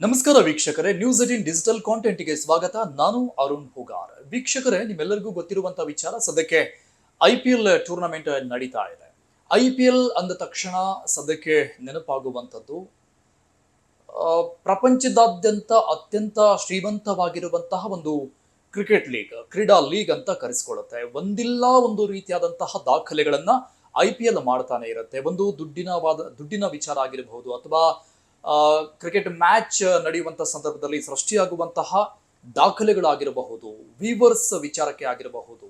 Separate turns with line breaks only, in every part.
ನಮಸ್ಕಾರ ವೀಕ್ಷಕರೇ, news 18 digital ಕಾಂಟೆಂಟ್ಗೆ ಸ್ವಾಗತ. ನಾನು ಅರುಣ್ ಹುಗಾರ್. ವೀಕ್ಷಕರೇ, ನಿಮ್ಮೆಲ್ಲರಿಗೂ ಗೊತ್ತಿರುವಂತಹ ವಿಚಾರ, ಸದ್ಯಕ್ಕೆ IPL ಟೂರ್ನಮೆಂಟ್ ನಡೀತಾ ಇದೆ. IPL ಅಂದ ತಕ್ಷಣ ಸದ್ಯಕ್ಕೆ ನೆನಪಾಗುವಂಥದ್ದು ಪ್ರಪಂಚದಾದ್ಯಂತ ಅತ್ಯಂತ ಶ್ರೀಮಂತವಾಗಿರುವಂತಹ ಒಂದು ಕ್ರಿಕೆಟ್ ಲೀಗ್, ಕ್ರೀಡಾ ಲೀಗ್ ಅಂತ ಕರೆಸಿಕೊಳ್ಳುತ್ತೆ. ಒಂದಿಲ್ಲ ಒಂದು ರೀತಿಯಾದಂತಹ ದಾಖಲೆಗಳನ್ನ IPL ಮಾಡ್ತಾನೆ ಇರುತ್ತೆ. ಒಂದು ದುಡ್ಡಿನ ವಿಚಾರ ಆಗಿರಬಹುದು, ಅಥವಾ ಕ್ರಿಕೆಟ್ ಮ್ಯಾಚ್ ನಡೆಯುವಂತಹ ಸಂದರ್ಭದಲ್ಲಿ ಸೃಷ್ಟಿಯಾಗುವಂತಹ ದಾಖಲೆಗಳಾಗಿರಬಹುದು, ವೀವರ್ಸ್ ವಿಚಾರಕ್ಕೆ ಆಗಿರಬಹುದು.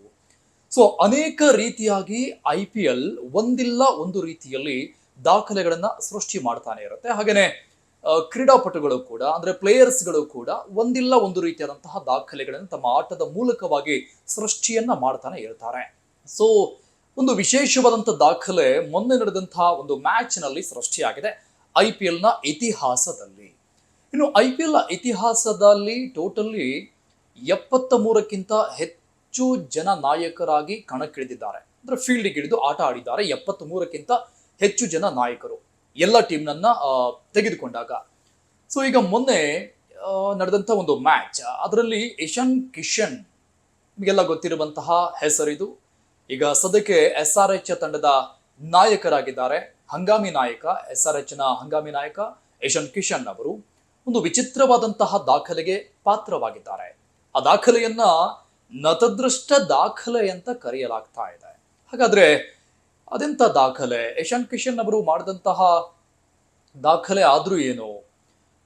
ಸೊ ಅನೇಕ ರೀತಿಯಾಗಿ IPL ಒಂದಿಲ್ಲ ಒಂದು ರೀತಿಯಲ್ಲಿ ದಾಖಲೆಗಳನ್ನ ಸೃಷ್ಟಿ ಮಾಡ್ತಾನೆ ಇರುತ್ತೆ. ಹಾಗೇನೆ ಕ್ರೀಡಾಪಟುಗಳು ಕೂಡ, ಅಂದ್ರೆ ಪ್ಲೇಯರ್ಸ್ಗಳು ಕೂಡ ಒಂದಿಲ್ಲ ಒಂದು ರೀತಿಯಾದಂತಹ ದಾಖಲೆಗಳನ್ನು ತಮ್ಮ ಆಟದ ಮೂಲಕವಾಗಿ ಸೃಷ್ಟಿಯನ್ನ ಮಾಡ್ತಾನೆ ಇರ್ತಾರೆ. ಸೊ ಒಂದು ವಿಶೇಷವಾದಂತಹ ದಾಖಲೆ ಮೊನ್ನೆ ನಡೆದಂತಹ ಒಂದು ಮ್ಯಾಚ್ ನಲ್ಲಿ ಸೃಷ್ಟಿಯಾಗಿದೆ IPL ನ ಇತಿಹಾಸದಲ್ಲಿ. ಇನ್ನು IPL ನ ಇತಿಹಾಸದಲ್ಲಿ ಟೋಟಲಿ 73ಕ್ಕಿಂತ ಹೆಚ್ಚು ಜನ ನಾಯಕರಾಗಿ ಕಣಕ್ಕಿಳಿದಿದ್ದಾರೆ. ಅಂದ್ರೆ ಫೀಲ್ಡ್ಗೆ ಇಳಿದು ಆಟ ಆಡಿದ್ದಾರೆ 73ಕ್ಕಿಂತ ಹೆಚ್ಚು ಜನ ನಾಯಕರು ಎಲ್ಲ ಟೀಮ್ನನ್ನ ತೆಗೆದುಕೊಂಡಾಗ. ಸೊ ಈಗ ಮೊನ್ನೆ ನಡೆದಂತ ಒಂದು ಮ್ಯಾಚ್, ಅದರಲ್ಲಿ ಇಶಾನ್ ಕಿಶನ್, ನಿಮಗೆಲ್ಲ ಗೊತ್ತಿರುವಂತಹ ಹೆಸರಿದು. ಈಗ ಸದ್ಯಕ್ಕೆ SRH ತಂಡದ ನಾಯಕರಾಗಿದ್ದಾರೆ. ಹಂಗಾಮಿ ನಾಯಕ, SRH ನ ಹಂಗಾಮಿ ನಾಯಕ ಇಶಾನ್ ಕಿಶನ್ ಅವರು ಒಂದು ವಿಚಿತ್ರವಾದಂತಹ ದಾಖಲೆಗೆ ಪಾತ್ರವಾಗಿದ್ದಾರೆ. ಆ ದಾಖಲೆಯನ್ನ ನತದೃಷ್ಟ ದಾಖಲೆ ಅಂತ ಕರೆಯಲಾಗ್ತಾ ಇದೆ. ಹಾಗಾದ್ರೆ ಅದೆಂತ ದಾಖಲೆ? ಇಶಾನ್ ಕಿಶನ್ ಅವರು ಮಾಡಿದಂತಹ ದಾಖಲೆ ಆದ್ರೂ ಏನು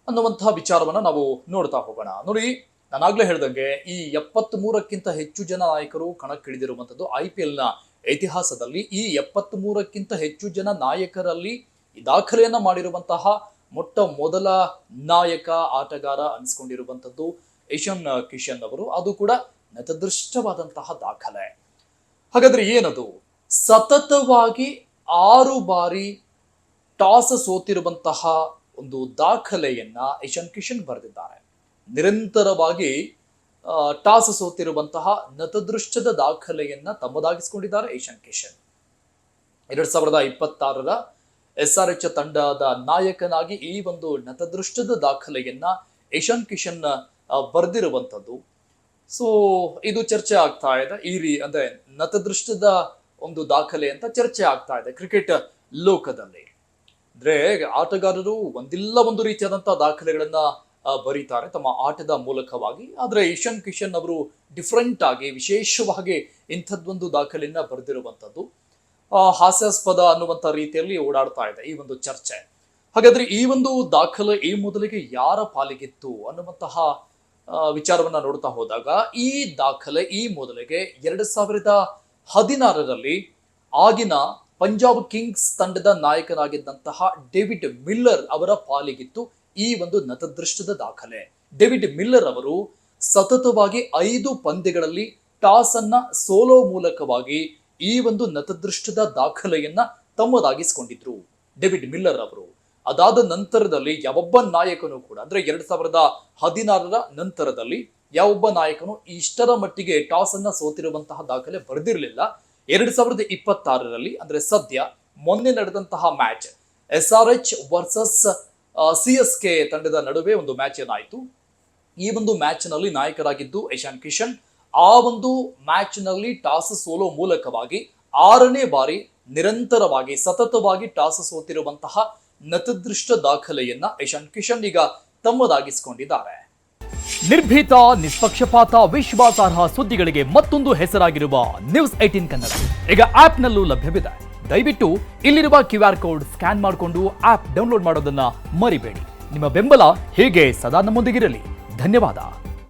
ಅನ್ನುವಂತಹ ವಿಚಾರವನ್ನ ನಾವು ನೋಡ್ತಾ ಹೋಗೋಣ. ನೋಡಿ, ನಾನಾಗ್ಲೇ ಹೇಳ್ದಂಗೆ ಈ 73ಕ್ಕಿಂತ ಹೆಚ್ಚು ಜನ ನಾಯಕರು ಕಣಕ್ಕಿಳಿದಿರುವಂಥದ್ದು IPL ನ ಇತಿಹಾಸದಲ್ಲಿ. ಈ 73ಕ್ಕಿಂತ ಹೆಚ್ಚು ಜನ ನಾಯಕರಲ್ಲಿ ಈ ದಾಖಲೆಯನ್ನ ಮಾಡಿರುವಂತಹ ಮೊಟ್ಟ ಮೊದಲ ನಾಯಕ, ಆಟಗಾರ ಅನಿಸ್ಕೊಂಡಿರುವಂಥದ್ದು ಇಶಾನ್ ಕಿಶನ್ ಅವರು. ಅದು ಕೂಡ ನತದೃಷ್ಟವಾದಂತಹ ದಾಖಲೆ. ಹಾಗಾದ್ರೆ ಏನದು? ಸತತವಾಗಿ 6 ಬಾರಿ ಟಾಸ್ ಸೋತಿರುವಂತಹ ಒಂದು ದಾಖಲೆಯನ್ನ ಇಶಾನ್ ಕಿಶನ್ ಬರೆದಿದ್ದಾರೆ. ನಿರಂತರವಾಗಿ ಟಾಸ್ ಸೋತಿರುವಂತಹ ನತದೃಷ್ಟದ ದಾಖಲೆಯನ್ನ ತಮ್ಮದಾಗಿಸಿಕೊಂಡಿದ್ದಾರೆ ಇಶಾನ್ ಕಿಶನ್. 2026ರ SRH ತಂಡದ ನಾಯಕನಾಗಿ ಈ ಒಂದು ನತದೃಷ್ಟದ ದಾಖಲೆಯನ್ನ ಇಶಾನ್ ಕಿಶನ್ ಬರೆದಿರುವಂಥದ್ದು. ಸೊ ಇದು ಚರ್ಚೆ ಆಗ್ತಾ ಇದೆ. ಅಂದ್ರೆ ನತದೃಷ್ಟದ ಒಂದು ದಾಖಲೆ ಅಂತ ಚರ್ಚೆ ಆಗ್ತಾ ಇದೆ ಕ್ರಿಕೆಟ್ ಲೋಕದಲ್ಲಿ. ಅಂದ್ರೆ ಆಟಗಾರರು ಒಂದಿಲ್ಲ ಒಂದು ರೀತಿಯಾದಂತಹ ದಾಖಲೆಗಳನ್ನ ಬರೀತಾರೆ ತಮ್ಮ ಆಟದ ಮೂಲಕವಾಗಿ. ಆದ್ರೆ ಇಶಾನ್ ಕಿಶನ್ ಅವರು ಡಿಫ್ರೆಂಟ್ ಆಗಿ, ವಿಶೇಷವಾಗಿ ಇಂಥದ್ದೊಂದು ದಾಖಲೆಯನ್ನ ಬರೆದಿರುವಂಥದ್ದು ಹಾಸ್ಯಾಸ್ಪದ ಅನ್ನುವಂಥ ರೀತಿಯಲ್ಲಿ ಓಡಾಡ್ತಾ ಇದೆ ಈ ಒಂದು ಚರ್ಚೆ. ಹಾಗಾದ್ರೆ ಈ ಒಂದು ದಾಖಲೆ ಈ ಮೊದಲಿಗೆ ಯಾರ ಪಾಲಿಗಿತ್ತು ಅನ್ನುವಂತಹ ವಿಚಾರವನ್ನ ನೋಡ್ತಾ ಹೋದಾಗ, ಈ ದಾಖಲೆ ಈ ಮೊದಲಿಗೆ 2016ರಲ್ಲಿ ಆಗಿನ ಪಂಜಾಬ್ ಕಿಂಗ್ಸ್ ತಂಡದ ನಾಯಕನಾಗಿದ್ದಂತಹ ಡೇವಿಡ್ ಮಿಲ್ಲರ್ ಅವರ ಪಾಲಿಗಿತ್ತು ಈ ಒಂದು ನತದೃಷ್ಟದ ದಾಖಲೆ. ಡೇವಿಡ್ ಮಿಲ್ಲರ್ ಅವರು ಸತತವಾಗಿ 5 ಪಂದ್ಯಗಳಲ್ಲಿ ಟಾಸ್ ಅನ್ನ ಸೋಲೋ ಮೂಲಕವಾಗಿ ಈ ಒಂದು ನತದೃಷ್ಟದ ದಾಖಲೆಯನ್ನ ತಮ್ಮದಾಗಿಸಿಕೊಂಡಿದ್ರು ಡೇವಿಡ್ ಮಿಲ್ಲರ್ ಅವರು. ಅದಾದ ನಂತರದಲ್ಲಿ ಯಾವೊಬ್ಬ ನಾಯಕನು ಕೂಡ, ಅಂದ್ರೆ 2016ರ ನಂತರದಲ್ಲಿ ಯಾವೊಬ್ಬ ನಾಯಕನು ಇಷ್ಟರ ಮಟ್ಟಿಗೆ ಟಾಸ್ ಅನ್ನ ಸೋತಿರುವಂತಹ ದಾಖಲೆ ಬರೆದಿರಲಿಲ್ಲ. 2026ರಲ್ಲಿ ಅಂದ್ರೆ ಸದ್ಯ ಮೊನ್ನೆ ನಡೆದಂತಹ ಮ್ಯಾಚ್, SRH ವರ್ಸಸ್ CSK ತಂಡದ ನಡುವೆ ಒಂದು ಮ್ಯಾಚ್ ಏನಾಯಿತು. ಈ ಒಂದು ಮ್ಯಾಚ್ ನಲ್ಲಿ ನಾಯಕರಾಗಿದ್ದು ಇಶಾನ್ ಕಿಶನ್. ಆ ಒಂದು ಮ್ಯಾಚ್ ನಲ್ಲಿ ಟಾಸ್ ಸೋಲೋ ಮೂಲಕವಾಗಿ 6ನೇ ಬಾರಿ ನಿರಂತರವಾಗಿ ಸತತವಾಗಿ ಟಾಸ್ ಸೋತಿರುವಂತಹ ನತದೃಷ್ಟ ದಾಖಲೆಯನ್ನ ಇಶಾನ್ ಕಿಶನ್ ಈಗ ತಮ್ಮದಾಗಿಸಿಕೊಂಡಿದ್ದಾರೆ.
ನಿರ್ಭೀತ, ನಿಷ್ಪಕ್ಷಪಾತ, ವಿಶ್ವಾಸಾರ್ಹ ಸುದ್ದಿಗಳಿಗೆ ಮತ್ತೊಂದು ಹೆಸರಾಗಿರುವ ನ್ಯೂಸ್ 18 ಕನ್ನಡ ಈಗ ಆಪ್ನಲ್ಲೂ ಲಭ್ಯವಿದೆ. ದಯವಿಟ್ಟು ಇಲ್ಲಿರುವ QR ಕೋಡ್ ಸ್ಕ್ಯಾನ್ ಮಾಡಿಕೊಂಡು ಆಪ್ ಡೌನ್ಲೋಡ್ ಮಾಡೋದನ್ನ ಮರಿಬೇಡಿ. ನಿಮ್ಮ ಬೆಂಬಲ ಹೀಗೆ ಸದಾ ನಮ್ಮೊಂದಿಗಿರಲಿ. ಧನ್ಯವಾದ.